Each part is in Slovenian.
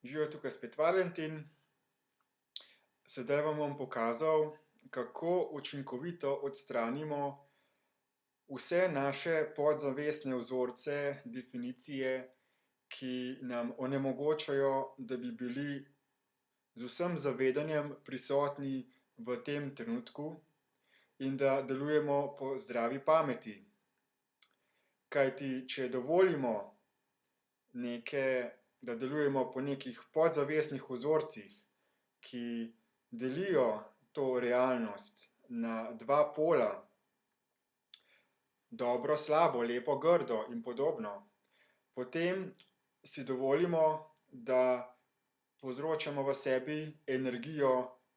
Živijo, tukaj spet Valentin. Sedaj vam bom pokazal, kako učinkovito odstranimo vse naše podzavestne vzorce, definicije, ki nam onemogočajo, da bi bili z vsem zavedanjem prisotni v tem trenutku in da delujemo po zdravi pameti. Kajti, če dovolimo da delujemo po nekih podzavestnih vzorcih, ki delijo to realnost na dva pola, dobro, slabo, lepo, grdo in podobno, potem si dovolimo, da povzročamo v sebi energijo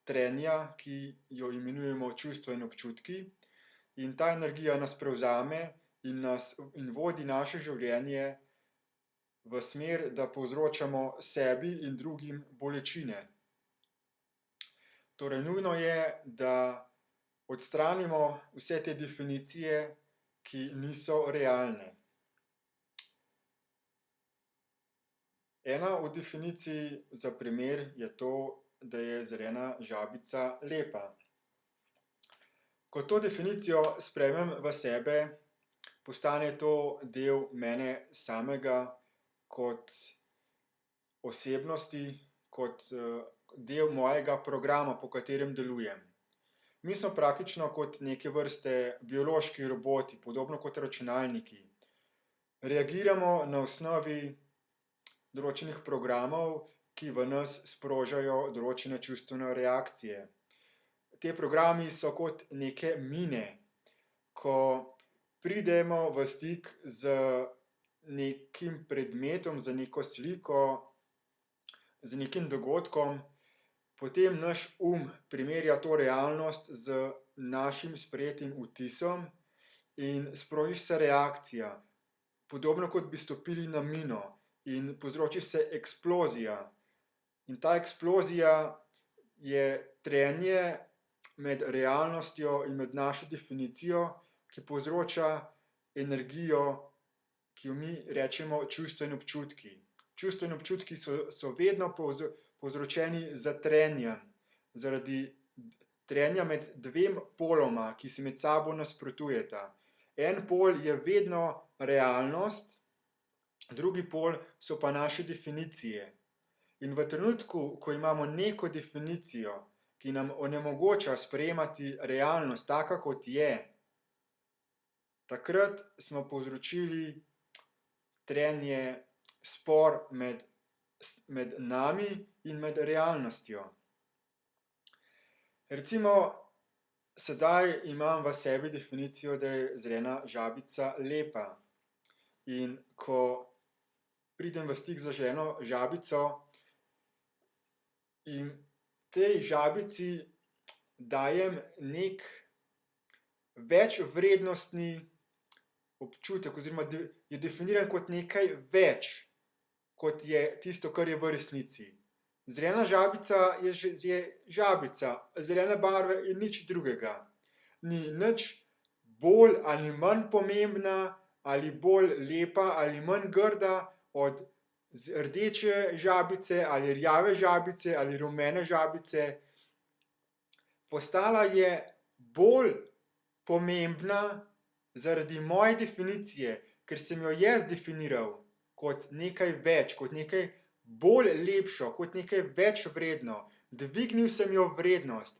trenja, ki jo imenujemo čustva in občutki, in ta energija nas prevzame in vodi naše življenje v smer, da povzročamo sebi in drugim bolečine. Torej, nujno je, da odstranimo vse te definicije, ki niso realne. Ena od definicij za primer je to, da je zelena žabica lepa. Ko to definicijo sprejmem v sebe, postane to del mene samega, kot osebnosti, kot del mojega programa, po katerem delujem. Mi smo praktično kot neke vrste biološki roboti, podobno kot računalniki. Reagiramo na osnovi določenih programov, ki v nas sprožajo določene čustvene reakcije. Te programi so kot neke mine. Ko pridemo v stik z nekim predmetom, z neko sliko, z nekim dogodkom, potem naš primerja to realnost z našim sprejetim vtisom in sproži se reakcija, podobno kot bi stopili na mino, in povzroči se eksplozija. In ta eksplozija je trenje med realnostjo in med našo definicijo, ki povzroča energijo, ki jo mi rečemo čustva in občutki. Čustva in občutki so vedno povzročeni z trenjem, zaradi trenja med dvema poloma, ki si med sabo nasprotujeta. En pol je vedno realnost, drugi pol so pa naše definicije. In v trenutku, ko imamo neko definicijo, ki nam onemogoča sprejemati realnost taka, kot je, takrat smo povzročili trenje, spor med nami in med realnostjo. Recimo, sedaj imam v sebi definicijo, da je zelena žabica lepa. In ko pridem v stik z zeleno žabico in tej žabici dajem nek večvrednostni občutek oziroma je definiran kot nekaj več, kot je tisto, kar je v resnici. Zelena žabica je žabica, zelene barve in nič drugega. Ni nič bolj ali manj pomembna, ali bolj lepa ali manj grda od rdeče žabice ali rjave žabice ali rumene žabice. Postala je bolj pomembna zaradi moje definicije, ker sem jo jaz definiral kot nekaj več, kot nekaj bolj lepšo, kot nekaj več vredno. Dvignil sem jo vrednost.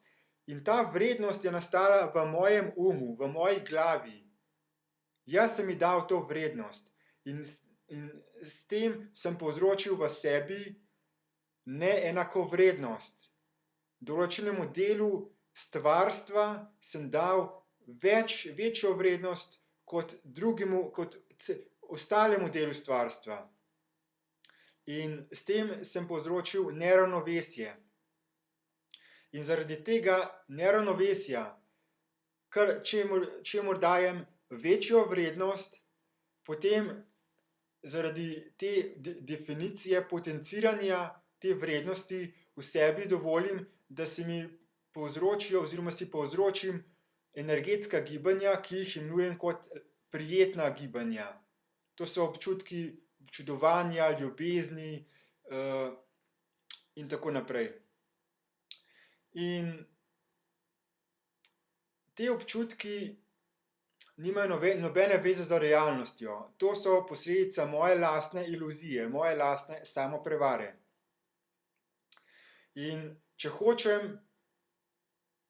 In ta vrednost je nastala v mojem v moji glavi. Jaz sem ji dal to vrednost. In s tem sem povzročil v sebi neenakovrednost. Določenemu delu stvarstva sem dal večjo vrednost kot ostalemu delu stvarstva. In s tem sem povzročil neravnovesje. In zaradi tega neravnovesja, čemur dajem večjo vrednost, potem zaradi te definicije potenciranja te vrednosti v sebi dovolim, da se mi povzročijo oziroma si povzročim energetska gibanja, ki jih imenujem kot prijetna gibanja. To so občutki občudovanja, ljubezni, in tako naprej. In te občutki nimajo nobene veze z realnostjo. To so posledica moje lastne iluzije, moje lastne samoprevare. In če hočem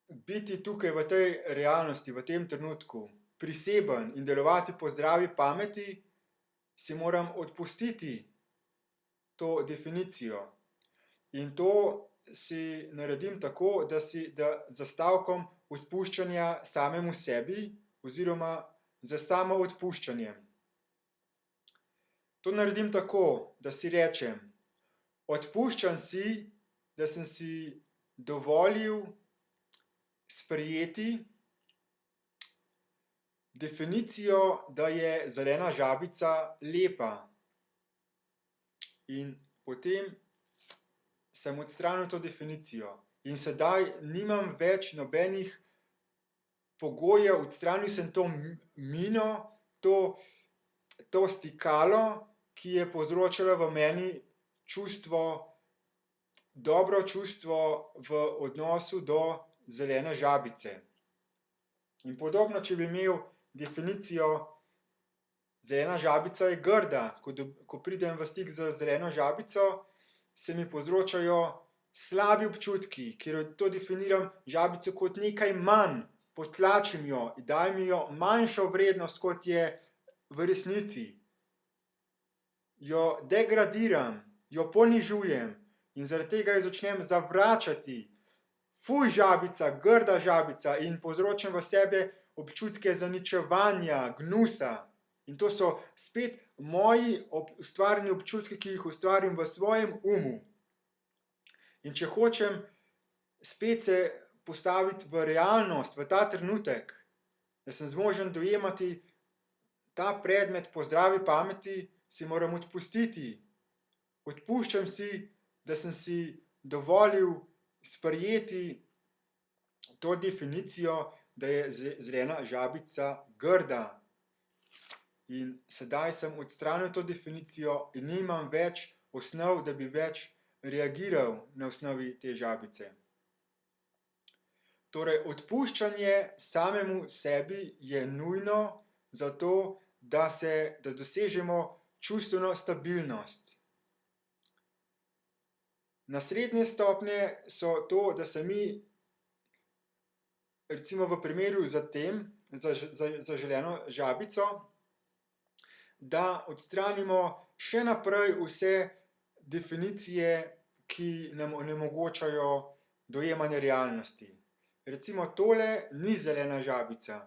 biti tukaj v tej realnosti, v tem trenutku, priseben in delovati po zdravi pameti, si moram odpustiti to definicijo. In to si naredim tako, da zastavkom odpuščanja samemu sebi oziroma za samo odpuščanjem. To naredim tako, da si rečem, odpuščam si, da sem si dovolil sprejeti definicijo, da je zelena žabica lepa. In potem sem odstranil to definicijo. In sedaj nimam več nobenih pogojev, odstranil sem to mino, to stikalo, ki je povzročalo v meni dobro čustvo v odnosu do zelene žabice. In podobno, če bi imel definicijo, zelena žabica je grda, ko pridem v stik z zeleno žabico, se mi povzročajo slabi občutki, ker to definiram žabico kot nekaj manj, potlačim jo in dajem jo manjšo vrednost, kot je v resnici. Jo degradiram, jo ponižujem in zaradi tega jo začnem zavračati. Fuj žabica, grda žabica, in povzročam v sebe občutke zaničevanja, gnusa. In to so spet moji ustvarjeni občutki, ki jih ustvarim v svojem umu. In če hočem spet se postaviti v realnost, v ta trenutek, da sem zmožen dojemati ta predmet po zdravi pameti, si moram odpustiti. Odpuščam si, da sem si dovolil sprejeti to definicijo, da je zelena žabica grda. In sedaj sem odstranil to definicijo in nimam več osnov, da bi več reagiral na osnovi te žabice. Torej, odpuščanje samemu sebi je nujno zato, da dosežemo čustveno stabilnost. Naslednje stopnje so to, da se mi, recimo v primeru za želeno žabico, da odstranimo še naprej vse definicije, ki nam onemogočajo dojemanje realnosti. Recimo tole ni zelena žabica,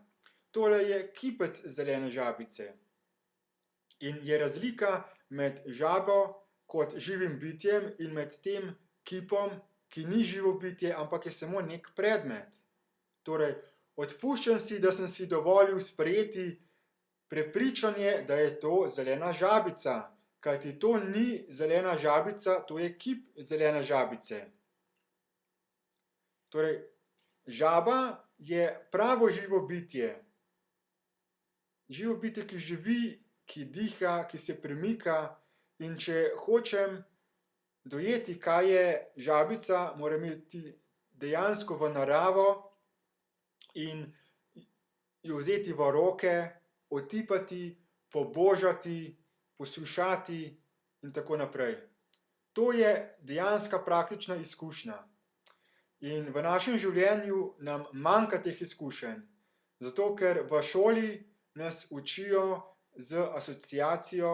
tole je kipec zelene žabice. In je razlika med žabo kot živim bitjem in med tem kipom, ki ni živo bitje, ampak je samo nek predmet. Torej, odpuščam si, da sem si dovolil sprejeti prepričanje, da je to zelena žabica, kajti to ni zelena žabica, to je kip zelene žabice. Torej, žaba je pravo živo bitje. Živo bitje, ki živi, ki diha, ki se premika, in če hočem dojeti, kaj je žabica, moram iti dejansko v naravo in jo vzeti v roke, otipati, pobožati, poslušati in tako naprej. To je dejanska praktična izkušnja. In v našem življenju nam manjka teh izkušenj, zato ker v šoli nas učijo z asociacijo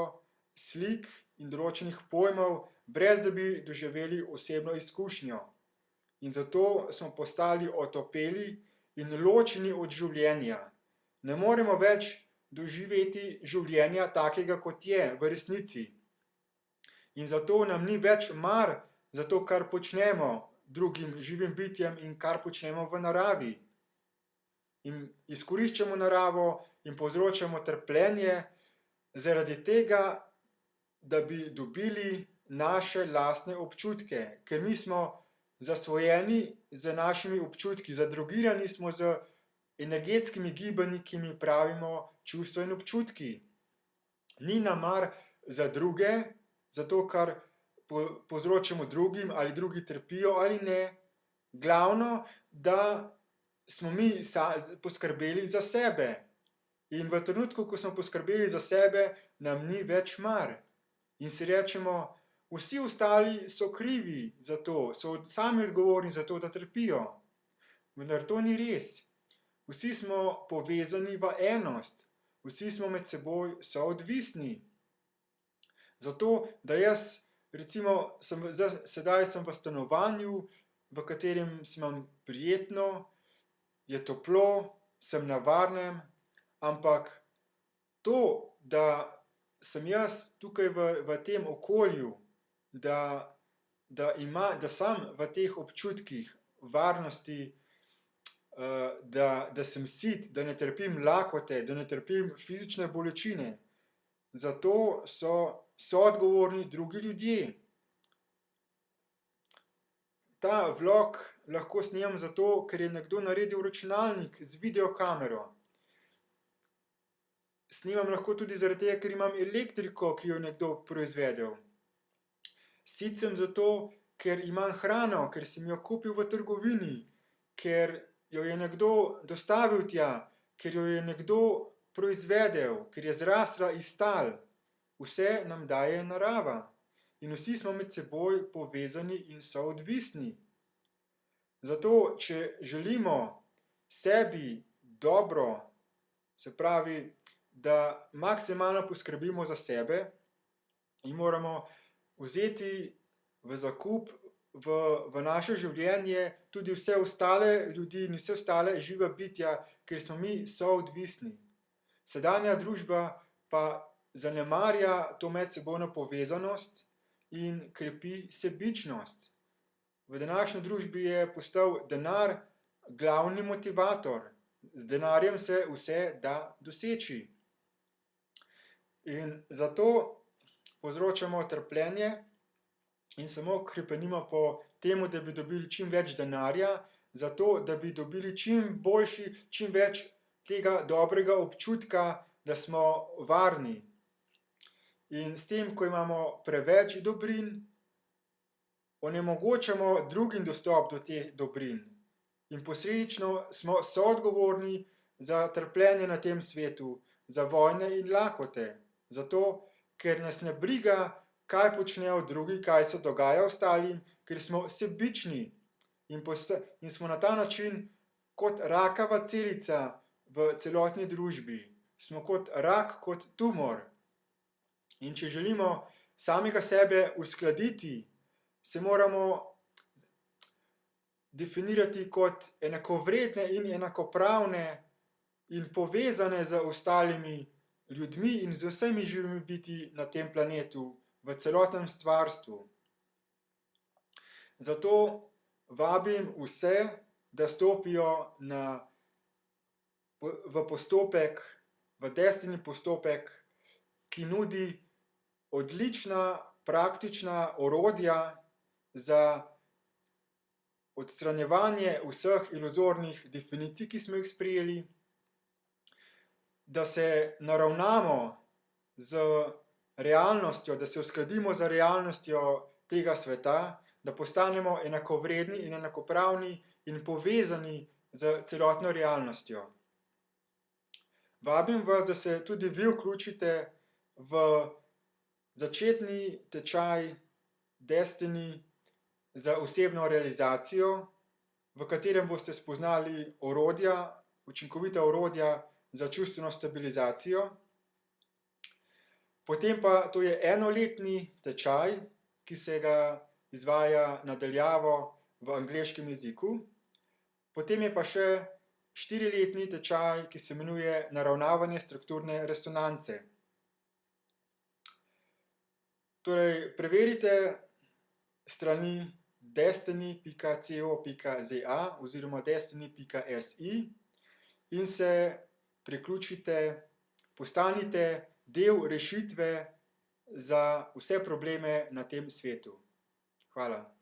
slik in določenih pojmov, brez da bi doživeli osebno izkušnjo. In zato smo postali otopeli in ločeni od življenja. Ne moremo več doživeti življenja takega, kot je v resnici. In zato nam ni več mar za to, kar počnemo drugim živim bitjem in kar počnemo v naravi. In izkoriščamo naravo in povzročamo trpljenje zaradi tega, da bi dobili naše lastne občutke, ker mi smo zasvojeni z našimi občutki, zadrogirani smo z energetskimi gibanji, ki mi pravimo čustva in občutki. Ni nam mar za druge, zato ker povzročamo drugim, ali drugi trpijo ali ne. Glavno, da smo mi poskrbeli za sebe. In v trenutku, ko smo poskrbeli za sebe, nam ni več mar. In si rečemo, vsi ostali so krivi za to, so sami odgovorni za to, da trpijo. Vendar to ni res. Vsi smo povezani v enost. Vsi smo med seboj soodvisni. Zato, da jaz, recimo, sedaj sem v stanovanju, v katerem sem prijetno, je toplo, sem na varnem, ampak to, da sem jaz tukaj v tem okolju, da sem v teh občutkih varnosti, da sem sit, da ne trpim lakote, da ne trpim fizične bolečine, zato so soodgovorni drugi ljudje. Ta vlog lahko snemam zato, ker je nekdo naredil računalnik z videokamero. Snemam lahko tudi zaradi tega, ker imam elektriko, ki jo je nekdo proizvedel. Sit sem zato, ker imam hrano, ker sem jo kupil v trgovini, ker jo je nekdo dostavil tja, ker jo je nekdo proizvedel, ker je zrasla iz tal. Vse nam daje narava in vsi smo med seboj povezani in soodvisni. Zato, če želimo sebi dobro, se pravi, da maksimalno poskrbimo za sebe in moramo vzeti v zakup v naše življenje tudi vse ostale ljudi in vse ostale živa bitja, ker smo mi soodvisni. Sedanja družba pa zanemarja to medsebojno povezanost in krepi sebičnost. V današnji družbi je postal denar glavni motivator. Z denarjem se vse da doseči. In zato povzročamo trpljenje in samo hrepenimo po temu, da bi dobili čim več denarja, zato da bi dobili čim boljši, čim več tega dobrega občutka, da smo varni. In s tem, ko imamo preveč dobrin, onemogočamo drugim dostop do teh dobrin. In posledično smo soodgovorni za trpljenje na tem svetu, za vojne in lakote. Zato, ker nas ne briga, kaj počnejo drugi, kaj se dogaja ostalim, ker smo sebični in smo na ta način kot rakava celica v celotni družbi. Smo kot rak, kot tumor. In če želimo samega sebe uskladiti, se moramo definirati kot enakovredne in enakopravne in povezane z ostalimi ljudmi in z vsemi živimi bitji na tem planetu, v celotnem stvarstvu. Zato vabim vse, da stopijo v postopek, v Destiny postopek, ki nudi odlična praktična orodja za odstranjevanje vseh iluzornih definicij, ki smo jih sprejeli, da se naravnamo z realnostjo, da se uskladimo z realnostjo tega sveta, da postanemo enakovredni in enakopravni in povezani z celotno realnostjo. Vabim vas, da se tudi vi vključite v začetni tečaj Destiny za osebno realizacijo, v katerem boste spoznali orodja, učinkovita orodja za čustveno stabilizacijo. Potem pa to je enoletni tečaj, ki se ga izvaja na daljavo v angleškem jeziku. Potem je pa še 4-letni tečaj, ki se imenuje naravnavanje strukturne resonance. Torej, preverite strani destiny.co.za oziroma destiny.si in se priključite, postanite del rešitve za vse probleme na tem svetu. Hvala.